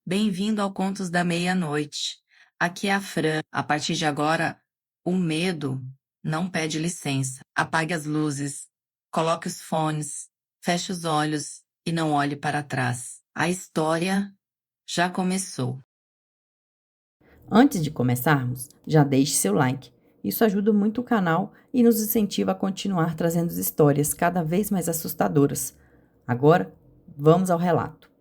Bem-vindo ao Contos da Meia-Noite. Aqui é a Fran. A partir de agora, o medo não pede licença. Apague as luzes, coloque os fones, feche os olhos e não olhe para trás. A história já começou. Antes de começarmos, já deixe seu like. Isso ajuda muito o canal e nos incentiva a continuar trazendo histórias cada vez mais assustadoras. Agora, vamos ao relato.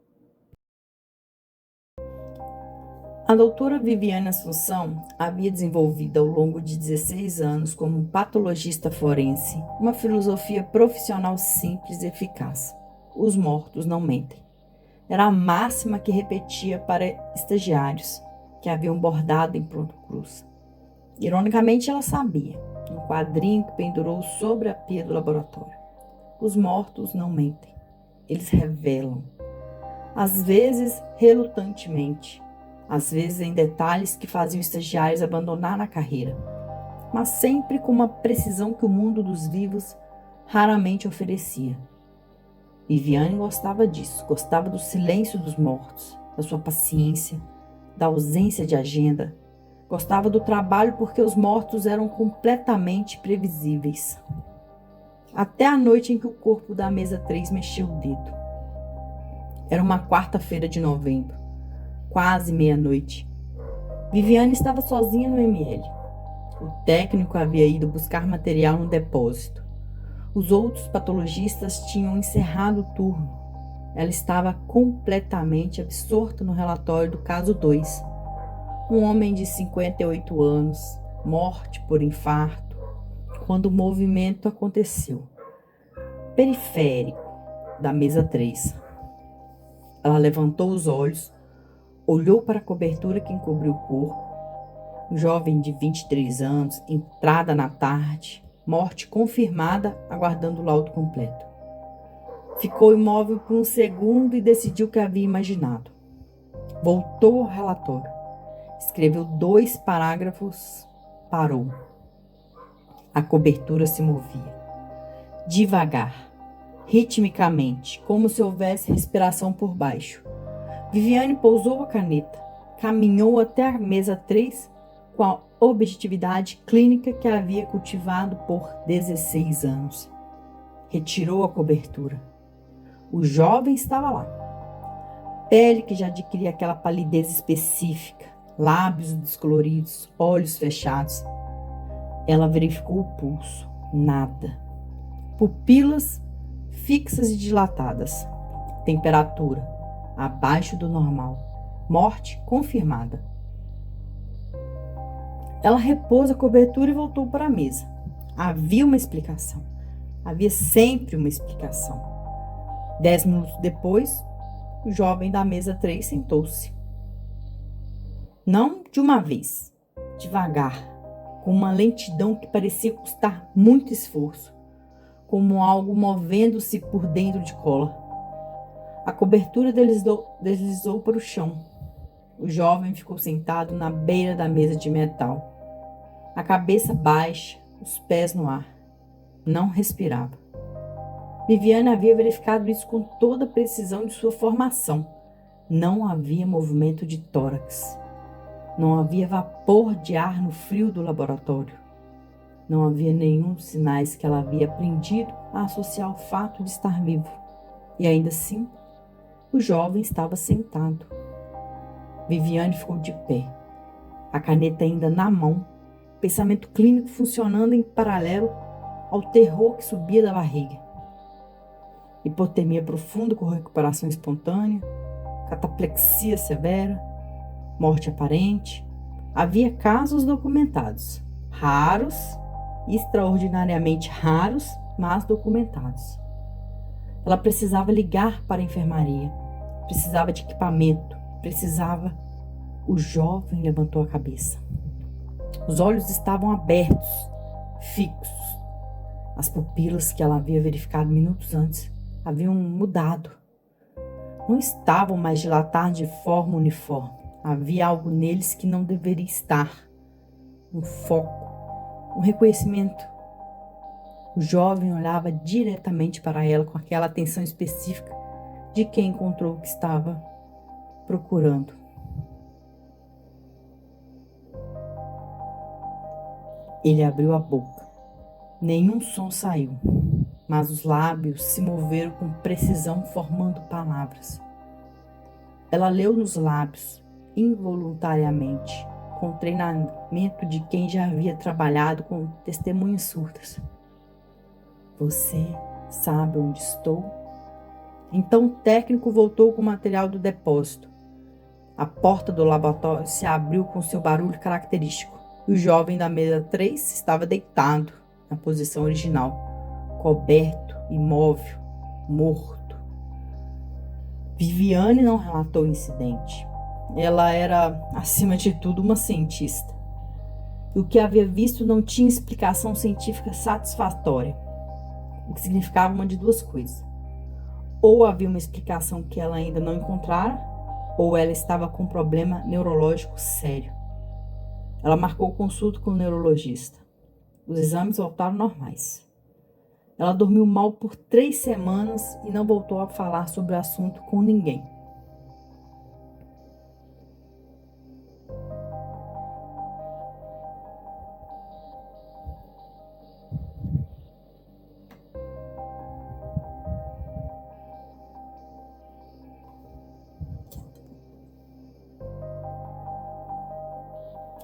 A doutora Viviane Assunção havia desenvolvido ao longo de 16 anos como patologista forense uma filosofia profissional simples e eficaz. Os mortos não mentem. Era a máxima que repetia para estagiários que haviam bordado em Pronto Cruz. Ironicamente, ela sabia, um quadrinho que pendurou sobre a pia do laboratório. Os mortos não mentem, eles revelam. Às vezes, relutantemente, às vezes em detalhes que faziam estagiários abandonar a carreira, mas sempre com uma precisão que o mundo dos vivos raramente oferecia. Viviane gostava disso, gostava do silêncio dos mortos, da sua paciência, da ausência de agenda. Gostava do trabalho porque os mortos eram completamente previsíveis. Até a noite em que o corpo da mesa 3 mexeu o dedo. Era uma quarta-feira de novembro, quase meia-noite. Viviane estava sozinha no ML. O técnico havia ido buscar material no depósito. Os outros patologistas tinham encerrado o turno. Ela estava completamente absorta no relatório do caso 2. Um homem de 58 anos, morte por infarto, quando o movimento aconteceu. Periférico da mesa 3. Ela levantou os olhos, olhou para a cobertura que encobriu o corpo. Um jovem de 23 anos, entrada na tarde, morte confirmada, aguardando o laudo completo. Ficou imóvel por um segundo e decidiu o que havia imaginado. Voltou ao relatório. Escreveu 2 parágrafos, parou. A cobertura se movia. Devagar, ritmicamente, como se houvesse respiração por baixo. Viviane pousou a caneta, caminhou até a mesa 3 com a objetividade clínica que havia cultivado por 16 anos. Retirou a cobertura. O jovem estava lá. Pele que já adquiria aquela palidez específica, lábios descoloridos, olhos fechados. Ela verificou o pulso. Nada. Pupilas fixas e dilatadas. Temperatura abaixo do normal. Morte confirmada. Ela repôs a cobertura e voltou para a mesa. Havia uma explicação. Havia sempre uma explicação. 10 minutos depois, o jovem da mesa 3 sentou-se. Não de uma vez, devagar, com uma lentidão que parecia custar muito esforço, como algo movendo-se por dentro de cola. A cobertura deslizou para o chão. O jovem ficou sentado na beira da mesa de metal, a cabeça baixa, os pés no ar. Não respirava. Viviane havia verificado isso com toda a precisão de sua formação. Não havia movimento de tórax. Não havia vapor de ar no frio do laboratório. Não havia nenhum dos sinais que ela havia aprendido a associar ao fato de estar vivo. E ainda assim, o jovem estava sentado. Viviane ficou de pé, a caneta ainda na mão, pensamento clínico funcionando em paralelo ao terror que subia da barriga. Hipotermia profunda com recuperação espontânea, cataplexia severa, morte aparente. Havia casos documentados, raros, extraordinariamente raros, mas documentados. Ela precisava ligar para a enfermaria, precisava de equipamento, precisava. O jovem levantou a cabeça. Os olhos estavam abertos, fixos. As pupilas que ela havia verificado minutos antes haviam mudado. Não estavam mais dilatados de forma uniforme. Havia algo neles que não deveria estar. Um foco, um reconhecimento. O jovem olhava diretamente para ela com aquela atenção específica de quem encontrou o que estava procurando. Ele abriu a boca. Nenhum som saiu, mas os lábios se moveram com precisão, formando palavras. Ela leu nos lábios, involuntariamente, com o treinamento de quem já havia trabalhado com testemunhas surdas. Você sabe onde estou? Então o técnico voltou com o material do depósito. A porta do laboratório se abriu com seu barulho característico e o jovem da mesa 3 estava deitado na posição original, coberto, imóvel, morto. Viviane não relatou o incidente. Ela era, acima de tudo, uma cientista. E o que havia visto não tinha explicação científica satisfatória, o que significava uma de duas coisas. Ou havia uma explicação que ela ainda não encontrara, ou ela estava com um problema neurológico sério. Ela marcou consulta com o neurologista. Os exames voltaram normais. Ela dormiu mal por 3 semanas e não voltou a falar sobre o assunto com ninguém.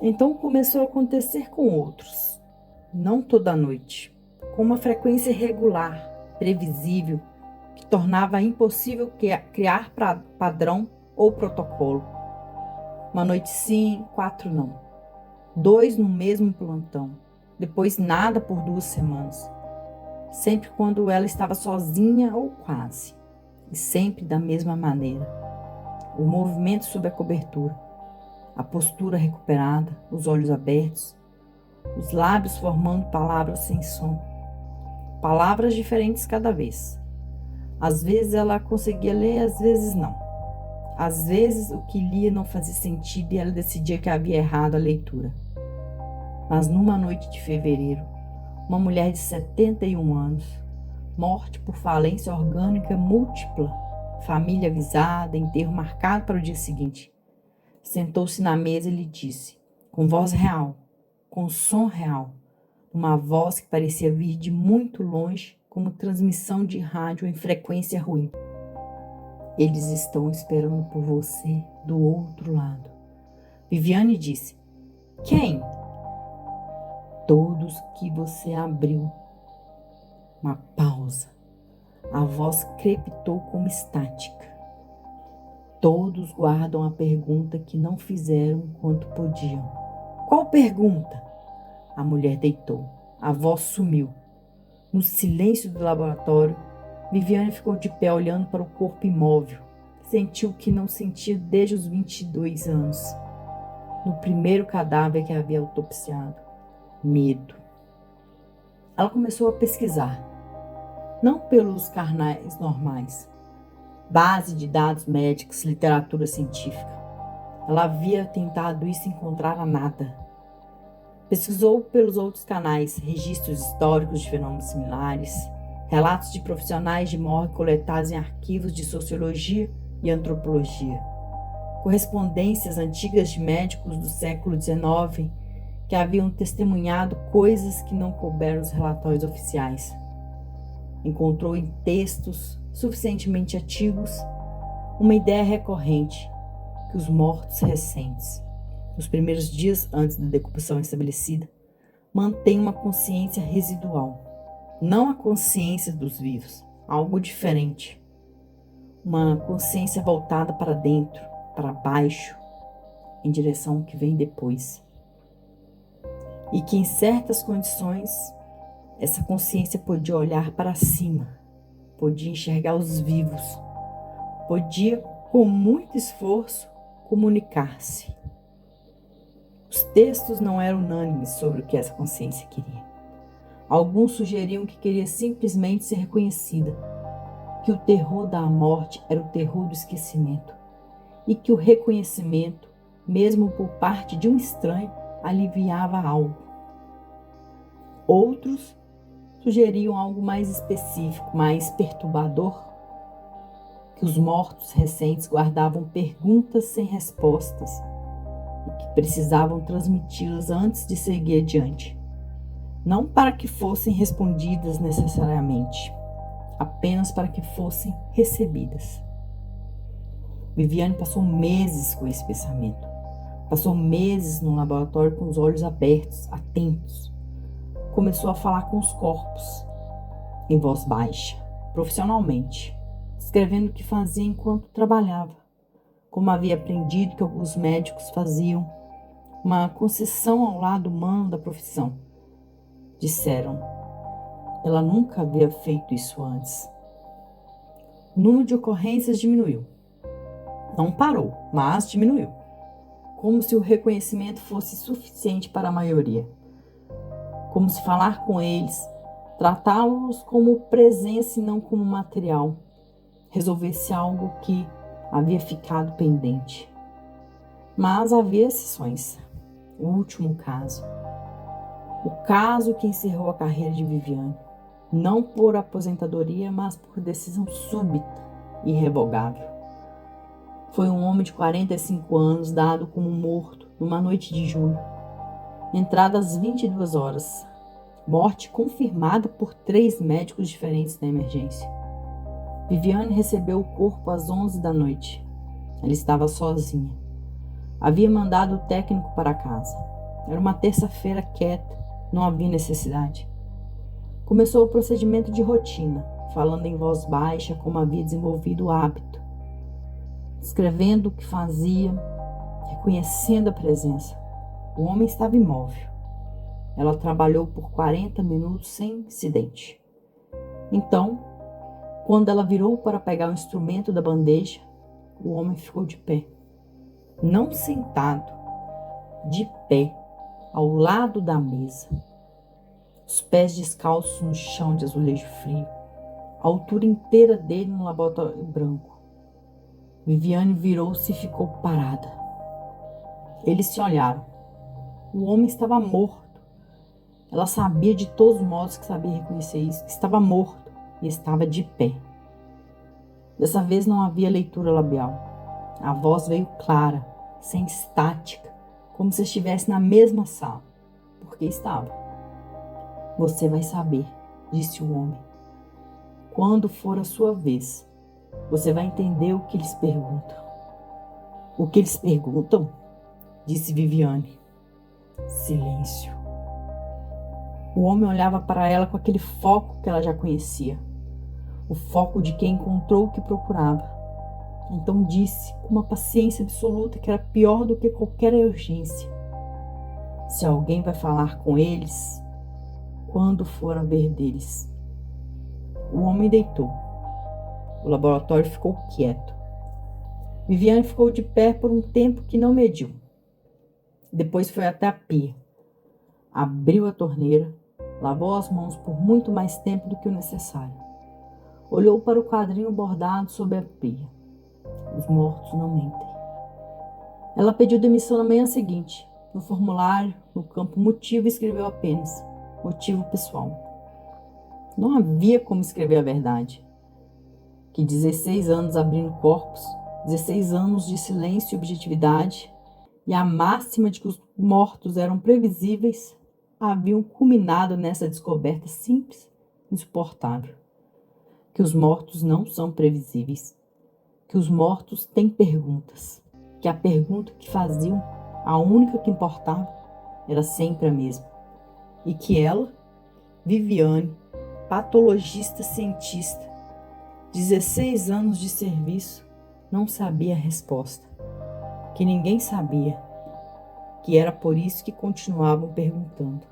Então começou a acontecer com outros, não toda noite, com uma frequência irregular, previsível, que tornava impossível criar padrão ou protocolo. Uma noite sim, 4 não. 2 no mesmo plantão, depois nada por 2 semanas. Sempre quando ela estava sozinha ou quase, e sempre da mesma maneira. O movimento sob a cobertura, a postura recuperada, os olhos abertos, os lábios formando palavras sem som. Palavras diferentes cada vez. Às vezes ela conseguia ler, às vezes não. Às vezes o que lia não fazia sentido e ela decidia que havia errado a leitura. Mas numa noite de fevereiro, uma mulher de 71 anos, morte por falência orgânica múltipla, família avisada, enterro marcado para o dia seguinte, sentou-se na mesa e lhe disse, com voz real, com som real, uma voz que parecia vir de muito longe, como transmissão de rádio em frequência ruim. Eles estão esperando por você do outro lado. Viviane disse, quem? Todos que você abriu. Uma pausa. A voz crepitou como estática. Todos guardam a pergunta que não fizeram enquanto podiam. Qual pergunta? A mulher deitou. A voz sumiu. No silêncio do laboratório, Viviane ficou de pé olhando para o corpo imóvel. Sentiu o que não sentia desde os 22 anos. No primeiro cadáver que havia autopsiado. Medo. Ela começou a pesquisar. Não pelos carnais normais. Base de dados médicos, literatura científica. Ela havia tentado isso e encontrara nada. Pesquisou pelos outros canais, registros históricos de fenômenos similares, relatos de profissionais de morte coletados em arquivos de sociologia e antropologia, correspondências antigas de médicos do século XIX que haviam testemunhado coisas que não couberam os relatórios oficiais. Encontrou em textos suficientemente antigos uma ideia recorrente, que os mortos recentes, nos primeiros dias antes da decomposição estabelecida, mantêm uma consciência residual, não a consciência dos vivos, algo diferente, uma consciência voltada para dentro, para baixo, em direção ao que vem depois. E que em certas condições, essa consciência podia olhar para cima, podia enxergar os vivos, podia, com muito esforço, comunicar-se. Os textos não eram unânimes sobre o que essa consciência queria. Alguns sugeriam que queria simplesmente ser reconhecida, que o terror da morte era o terror do esquecimento e que o reconhecimento, mesmo por parte de um estranho, aliviava algo. Outros sugeriam algo mais específico, mais perturbador, que os mortos recentes guardavam perguntas sem respostas e que precisavam transmiti-las antes de seguir adiante. Não para que fossem respondidas necessariamente, apenas para que fossem recebidas. Viviane passou meses com esse pensamento. Passou meses no laboratório com os olhos abertos, atentos. Começou a falar com os corpos, em voz baixa, profissionalmente, descrevendo o que fazia enquanto trabalhava, como havia aprendido que alguns médicos faziam, uma concessão ao lado humano da profissão. Disseram, ela nunca havia feito isso antes. O número de ocorrências diminuiu. Não parou, mas diminuiu. Como se o reconhecimento fosse suficiente para a maioria. Como se falar com eles, tratá-los como presença e não como material, resolvesse algo que havia ficado pendente. Mas havia exceções. O último caso. O caso que encerrou a carreira de Viviane. Não por aposentadoria, mas por decisão súbita e irrevogável. Foi um homem de 45 anos dado como morto numa noite de julho. Entrada às 22 horas. Morte confirmada por 3 médicos diferentes na emergência. Viviane recebeu o corpo às 11 da noite. Ela estava sozinha. Havia mandado o técnico para casa. Era uma terça-feira quieta, não havia necessidade. Começou o procedimento de rotina, falando em voz baixa como havia desenvolvido o hábito. Descrevendo o que fazia, reconhecendo a presença. O homem estava imóvel. Ela trabalhou por 40 minutos sem incidente. Então, quando ela virou para pegar o instrumento da bandeja, o homem ficou de pé. Não sentado, de pé, ao lado da mesa. Os pés descalços no chão de azulejo frio. A altura inteira dele no laboratório branco. Viviane virou-se e ficou parada. Eles se olharam. O homem estava morto. Ela sabia de todos os modos que sabia reconhecer isso, que estava morto e estava de pé. Dessa vez não havia leitura labial. A voz veio clara, sem estática, como se estivesse na mesma sala, porque estava. Você vai saber, disse o homem. Quando for a sua vez, você vai entender o que eles perguntam. O que eles perguntam? Disse Viviane. Silêncio. O homem olhava para ela com aquele foco que ela já conhecia. O foco de quem encontrou o que procurava. Então disse, com uma paciência absoluta, que era pior do que qualquer urgência. Se alguém vai falar com eles, quando for a vez deles. O homem deitou. O laboratório ficou quieto. Viviane ficou de pé por um tempo que não mediu. Depois foi até a pia. Abriu a torneira, lavou as mãos por muito mais tempo do que o necessário. Olhou para o quadrinho bordado sobre a pia. Os mortos não mentem. Ela pediu demissão na manhã seguinte. No formulário, no campo motivo, escreveu apenas motivo pessoal. Não havia como escrever a verdade. Que 16 anos abrindo corpos, 16 anos de silêncio e objetividade, e a máxima de que os mortos eram previsíveis, haviam culminado nessa descoberta simples e insuportável. Que os mortos não são previsíveis. Que os mortos têm perguntas. Que a pergunta que faziam, a única que importava, era sempre a mesma. E que ela, Viviane, patologista cientista, 16 anos de serviço, não sabia a resposta. Que ninguém sabia. Que era por isso que continuavam perguntando.